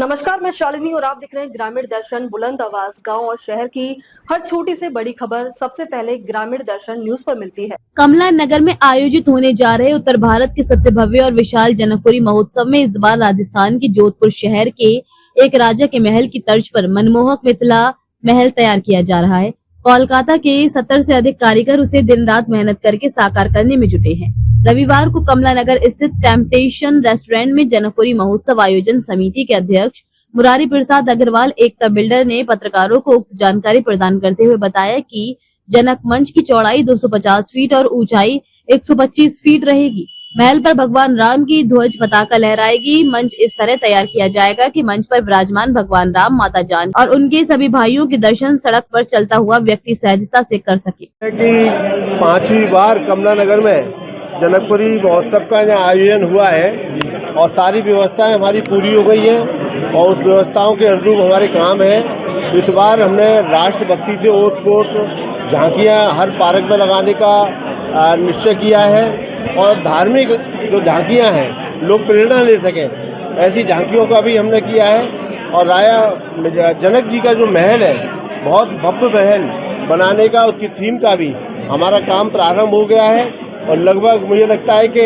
नमस्कार, मैं शालिनी और आप दिख रहे हैं ग्रामीण दर्शन। बुलंद आवाज गांव और शहर की हर छोटी से बड़ी खबर सबसे पहले ग्रामीण दर्शन न्यूज पर मिलती है। कमला नगर में आयोजित होने जा रहे उत्तर भारत के सबसे भव्य और विशाल जनकपुरी महोत्सव में इस बार राजस्थान के जोधपुर शहर के एक राजा के महल की तर्ज पर मनमोहक मिथिला महल तैयार किया जा रहा है। कोलकाता के 70 से अधिक कारीगर उसे दिन रात मेहनत करके साकार करने में जुटे हैं। रविवार को कमला नगर स्थित टेम्पटेशन रेस्टोरेंट में जनकपुरी महोत्सव आयोजन समिति के अध्यक्ष मुरारी प्रसाद अग्रवाल एकता बिल्डर ने पत्रकारों को उक्त जानकारी प्रदान करते हुए बताया कि जनक मंच की चौड़ाई 250 फीट और ऊंचाई 125 फीट रहेगी। महल पर भगवान राम की ध्वज पताका लहराएगी। मंच इस तरह तैयार किया जाएगा कि मंच पर विराजमान भगवान राम, माता जान और उनके सभी भाइयों के दर्शन सड़क पर चलता हुआ व्यक्ति सहजता से कर सके। कि 5वीं बार कमला नगर में जनकपुरी महोत्सव का यहाँ आयोजन हुआ है और सारी व्यवस्थाएं हमारी पूरी हो गई है और उस व्यवस्थाओं के अनुरूप हमारे काम है। इस बार हमने राष्ट्रभक्ति से ओत-पोत झांकियाँ हर पार्क में लगाने का निश्चय किया है और धार्मिक जो झांकियाँ हैं लोग प्रेरणा ले सकें, ऐसी झांकियों का भी हमने किया है। और राजा जनक जी का जो महल है, बहुत भव्य महल बनाने का, उसकी थीम का भी हमारा काम प्रारंभ हो गया है और लगभग मुझे लगता है कि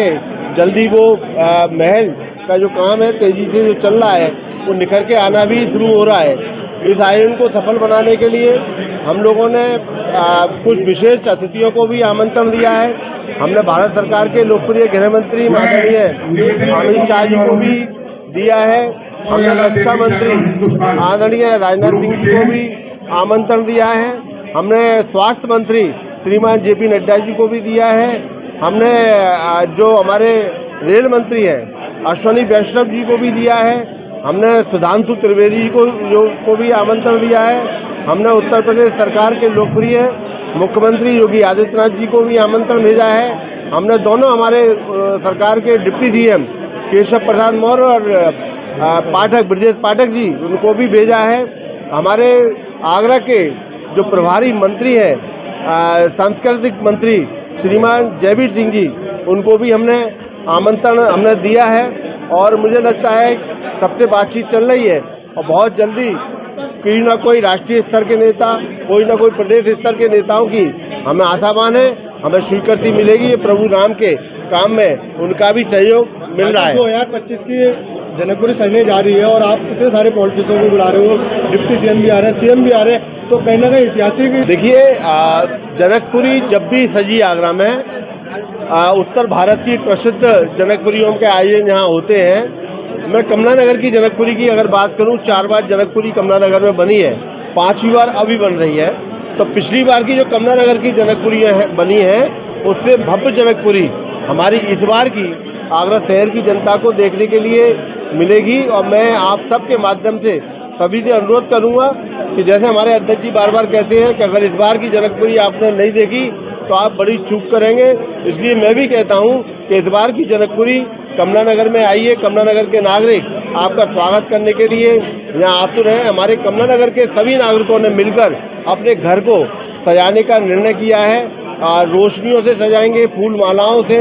जल्दी वो महल का जो काम है तेजी से जो चल रहा है वो निखर के आना भी शुरू हो रहा है। इस आयोजन को सफल बनाने के लिए हम लोगों ने कुछ विशेष अतिथियों को भी आमंत्रण दिया है। हमने भारत सरकार के लोकप्रिय गृह मंत्री माननीय अमित शाह जी को भी दिया है। हमने रक्षा मंत्री आदरणीय राजनाथ सिंह जी को भी आमंत्रण दिया है। हमने स्वास्थ्य मंत्री श्रीमान जेपी नड्डा जी को भी दिया है। हमने जो हमारे रेल मंत्री हैं अश्विनी वैष्णव जी को भी दिया है। हमने सुधांशु त्रिवेदी जी को भी आमंत्रण दिया है। हमने उत्तर प्रदेश सरकार के लोकप्रिय मुख्यमंत्री योगी आदित्यनाथ जी को भी आमंत्रण भेजा है। हमने दोनों हमारे सरकार के डिप्टी सीएम केशव प्रसाद मौर्य और ब्रजेश पाठक जी, उनको भी भेजा है। हमारे आगरा के जो प्रभारी मंत्री हैं सांस्कृतिक मंत्री श्रीमान जयवीर सिंह जी, उनको भी हमने आमंत्रण दिया है। और मुझे लगता है सबसे बातचीत चल रही है और बहुत जल्दी कोई ना कोई राष्ट्रीय स्तर के नेता, कोई ना कोई प्रदेश स्तर के नेताओं की हमें आशावान है, हमें स्वीकृति मिलेगी। प्रभु राम के काम में उनका भी सहयोग मिल रहा है। 2025 की जनकपुरी सजने जा रही है और आप इतने सारे पॉलिटिशियनों को बुला रहे हो, डिप्टी सीएम भी आ रहे हैं, सीएम भी आ रहे हैं, तो कहीं ना कहीं ऐतिहासिक। देखिए, जनकपुरी जब भी सजी आगरा में उत्तर भारत की प्रसिद्ध जनकपुरियों के आयोजन यहाँ होते हैं। मैं कमला नगर की जनकपुरी की अगर बात करूँ, 4 बार जनकपुरी कमला नगर में बनी है, 5वीं बार अभी बन रही है। तो पिछली बार की जो कमला नगर की जनकपुरी बनी है उससे भव्य जनकपुरी हमारी इस बार की आगरा शहर की जनता को देखने के लिए मिलेगी। और मैं आप सबके माध्यम से सभी से अनुरोध करूँगा कि जैसे हमारे अध्यक्ष जी बार बार कहते हैं कि अगर इस बार की जनकपुरी आपने नहीं देखी तो आप बड़ी चूक करेंगे, इसलिए मैं भी कहता हूं कि इस बार की जनकपुरी कमला नगर में आइए। कमला नगर के नागरिक आपका स्वागत करने के लिए यहाँ आतुर हैं। हमारे कमला नगर के सभी नागरिकों ने मिलकर अपने घर को सजाने का निर्णय किया है। रोशनियों से सजाएंगे, फूल मालाओं से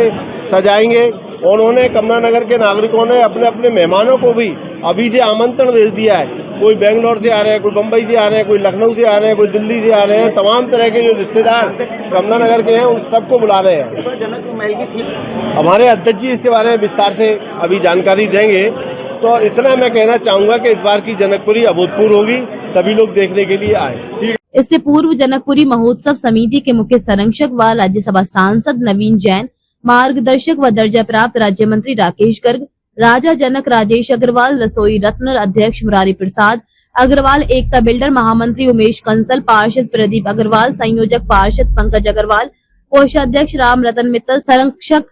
सजाएंगे। उन्होंने कमला नगर के नागरिकों ने अपने अपने मेहमानों को भी अभी से आमंत्रण भेज दिया है। कोई बेंगलोर से आ रहे हैं, कोई बम्बई से आ रहे हैं, कोई लखनऊ से आ रहे हैं, कोई दिल्ली से आ रहे हैं। तमाम तरह के जो रिश्तेदार कमला नगर के हैं उन सबको बुला रहे हैं। हमारे अध्यक्ष जी इसके बारे में विस्तार से अभी जानकारी देंगे। तो इतना मैं कहना चाहूँगा कि इस बार की जनकपुरी अभूतपूर्व होगी, सभी लोग देखने के लिए आए। इससे पूर्व जनकपुरी महोत्सव समिति के मुख्य संरक्षक व राज्यसभा सांसद नवीन जैन, मार्गदर्शक व दर्जा प्राप्त राज्य मंत्री राकेश गर्ग, राजा जनक राजेश अग्रवाल, रसोई रत्न अध्यक्ष मुरारी प्रसाद अग्रवाल, एकता बिल्डर महामंत्री उमेश कंसल, पार्षद प्रदीप अग्रवाल, संयोजक पार्षद पंकज अग्रवाल, कोषाध्यक्ष राम रतन मित्तल, संरक्षक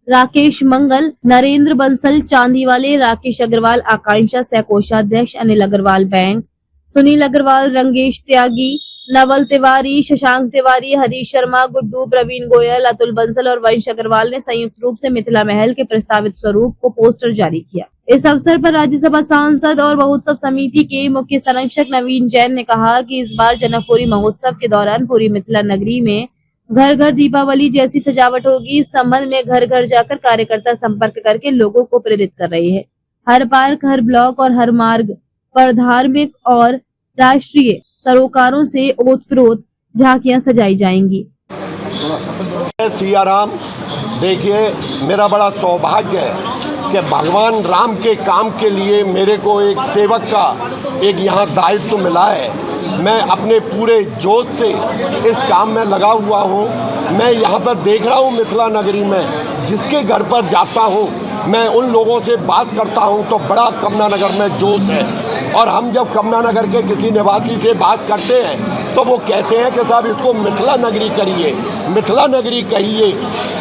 राकेश मंगल, नरेंद्र बंसल चांदीवाले, राकेश अग्रवाल, आकांक्षा सह कोषाध्यक्ष अनिल अग्रवाल बैंक, सुनील अग्रवाल, रंगेश त्यागी, नवल तिवारी, शशांक तिवारी, हरीश शर्मा, गुड्डू, प्रवीण गोयल, अतुल बंसल और वंश अग्रवाल ने संयुक्त रूप से मिथिला महल के प्रस्तावित स्वरूप को पोस्टर जारी किया। इस अवसर पर राज्यसभा सांसद और महोत्सव समिति के मुख्य संरक्षक नवीन जैन ने कहा कि इस बार जनकपुरी महोत्सव के दौरान पूरी मिथिला नगरी में घर घर दीपावली जैसी सजावट होगी। इस संबंध में घर घर जाकर कार्यकर्ता संपर्क करके लोगों को प्रेरित कर रहे हैं। हर पार्क, हर ब्लॉक और हर मार्ग पर धार्मिक और राष्ट्रीय सरोकारों से ओतप्रोत झांकियां सजाई जाएंगी। सिया राम, देखिए मेरा बड़ा सौभाग्य है कि भगवान राम के काम के लिए मेरे को एक सेवक का एक यहाँ दायित्व मिला है। मैं अपने पूरे जोश से इस काम में लगा हुआ हूँ। मैं यहाँ पर देख रहा हूँ मिथिला नगरी में जिसके घर पर जाता हूँ, मैं उन लोगों से बात करता हूँ तो बड़ा कमला नगर में जोश है। और हम जब कमला नगर के किसी निवासी से बात करते हैं तो वो कहते हैं कि साहब इसको मिथिला नगरी करिए, मिथिला नगरी कहिए,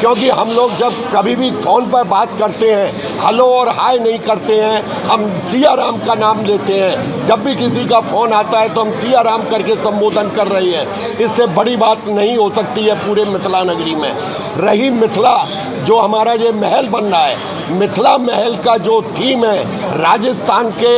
क्योंकि हम लोग जब कभी भी फ़ोन पर बात करते हैं हेलो और हाय नहीं करते हैं, हम सिया राम का नाम लेते हैं। जब भी किसी का फ़ोन आता है तो हम सिया राम करके संबोधन कर रहे हैं। इससे बड़ी बात नहीं हो सकती है पूरे मिथिला नगरी में। रही मिथिला, जो हमारा ये महल बन रहा है, मिथिला महल का जो थीम है, राजस्थान के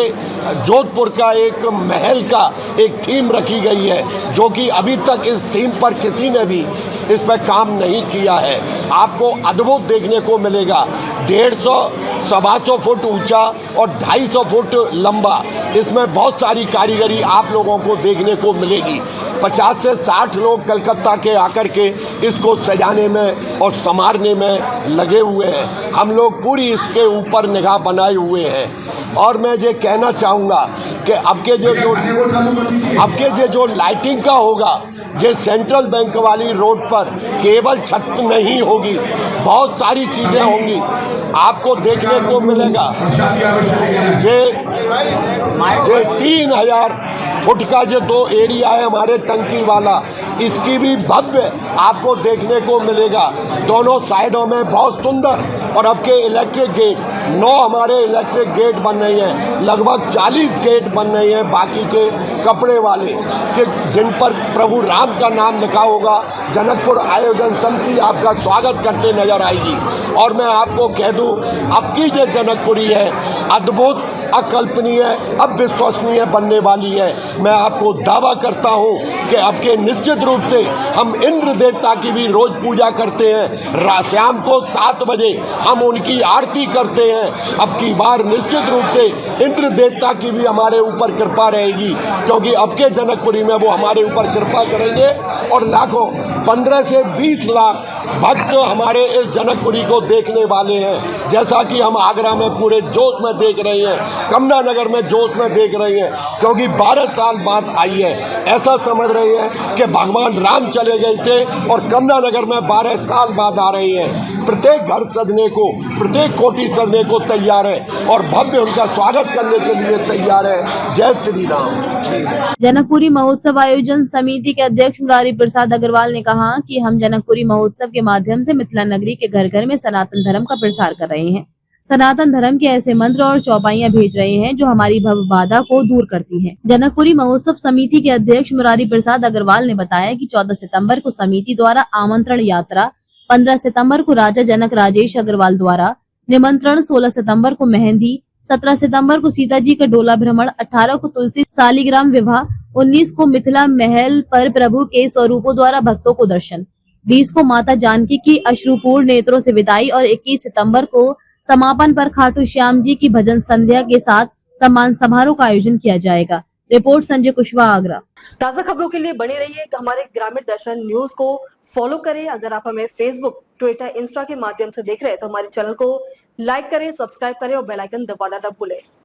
जोधपुर का एक महल का एक थीम रखी गई है, जो कि अभी तक इस थीम पर किसी ने भी इस पर काम नहीं किया है। आपको अद्भुत देखने को मिलेगा। 150 125 फुट ऊंचा और 250 फुट लंबा, इसमें बहुत सारी कारीगरी आप लोगों को देखने को मिलेगी। 50 से 60 लोग कलकत्ता के आकर के इसको सजाने में और संवारने में लगे हुए हैं। हम लोग पूरी इसके ऊपर निगाह बनाए हुए हैं। और मैं ये कहना चाहूँगा कि अब के जो लाइटिंग का होगा, ये सेंट्रल बैंक वाली रोड पर केवल छत नहीं होगी, बहुत सारी चीज़ें होंगी आपको देखने को मिलेगा। ये 3000 फुट का जो 2 एरिया है हमारे टंकी वाला, इसकी भी भव्य आपको देखने को मिलेगा। दोनों साइडों में बहुत सुंदर। और अब के इलेक्ट्रिक गेट 9 हमारे इलेक्ट्रिक गेट बन रही हैं, लगभग 40 गेट बन रहे हैं बाकी के कपड़े वाले, कि जिन पर प्रभु राम का नाम लिखा होगा। जनकपुर आयोजन समिति आपका स्वागत करते नजर आएगी। और मैं आपको कह दूं, अब की जो जनकपुरी है अद्भुत, अकल्पनीय, अविश्वसनीय बनने वाली है। मैं आपको दावा करता हूं कि अब के निश्चित रूप से हम इंद्र देवता की भी रोज पूजा करते हैं। शाम को 7 बजे हम उनकी आरती करते हैं। अब की बार निश्चित रूप से इंद्र देवता की भी हमारे ऊपर कृपा रहेगी, क्योंकि अब के जनकपुरी में वो हमारे ऊपर कृपा करेंगे। और लाखों 15 से 20 लाख भक्त हमारे इस जनकपुरी को देखने वाले हैं। जैसा कि हम आगरा में पूरे जोश में देख रहे हैं, कमला नगर में जोश में देख रहे हैं, क्योंकि 12 साल बाद आई है। ऐसा समझ रहे हैं कि भगवान राम चले गए थे और कमला नगर में 12 साल बाद आ रहे हैं। प्रत्येक घर सजने को, प्रत्येक कोठी सजने को तैयार है और भव्य उनका स्वागत करने के लिए तैयार है। जय श्री राम। जनकपुरी महोत्सव आयोजन समिति के अध्यक्ष मुरारी प्रसाद अग्रवाल ने कहा कि हम जनकपुरी महोत्सव के माध्यम से मिथिला नगरी के घर घर में सनातन धर्म का प्रसार कर रहे हैं। सनातन धर्म के ऐसे मंत्र और चौपाइयां भेज रहे हैं जो हमारी भव बाधा को दूर करती हैं। जनकपुरी महोत्सव समिति के अध्यक्ष मुरारी प्रसाद अग्रवाल ने बताया कि 14 सितंबर को समिति द्वारा आमंत्रण यात्रा, 15 सितंबर को राजा जनक राजेश अग्रवाल द्वारा निमंत्रण, 16 सितंबर को मेहंदी, 17 सितंबर को सीता जी का डोला भ्रमण, 18 को तुलसी सालिग्राम विवाह, 19 को मिथिला महल पर प्रभु के स्वरूपों द्वारा भक्तों को दर्शन, 20 को माता जानकी की अश्रुपूर्ण नेत्रों से विदाई और 21 सितंबर को समापन पर खाटू श्याम जी की भजन संध्या के साथ सम्मान समारोह का आयोजन किया जाएगा। रिपोर्ट संजय कुशवाहा, आगरा। ताजा खबरों के लिए बने रहिए हमारे ग्रामीण दर्शन न्यूज को फॉलो करें। अगर आप हमें फेसबुक, ट्विटर, इंस्टा के माध्यम से देख रहे हैं तो हमारे चैनल को लाइक करें, सब्सक्राइब करें और बेल आइकन दबाना न भूलें।